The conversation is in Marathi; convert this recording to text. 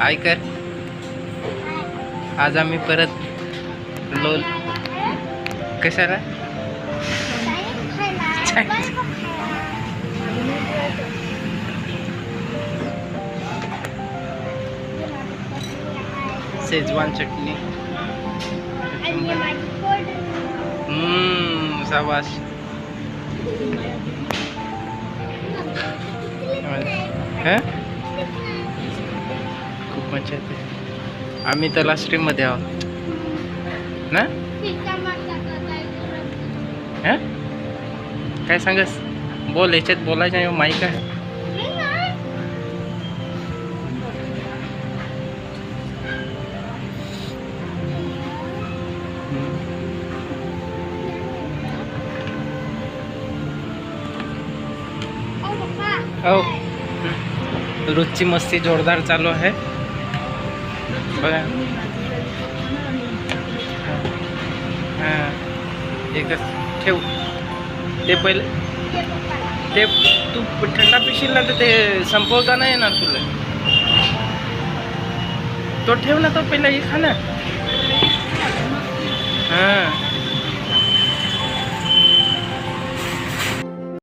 ऐकर, आज आम्ही परत लोल कशाला शेजवान चटणी. शाबाश. खूप मजा येते. आम्ही तर लास्ट स्ट्रीम मध्ये आहोत ना. काय सांगस, बोल, याच्यात बोलायचं आहे. माईक आहे. ओ, रोजची मस्ती जोरदार चालू आहे बघा. हां, एकच ठेव. ते पहिले ते तू थंडा पिशील ना, तर ते संपवता नाही येणार तुला. तो ठेव ना, तो पहिला हे खा ना. हां.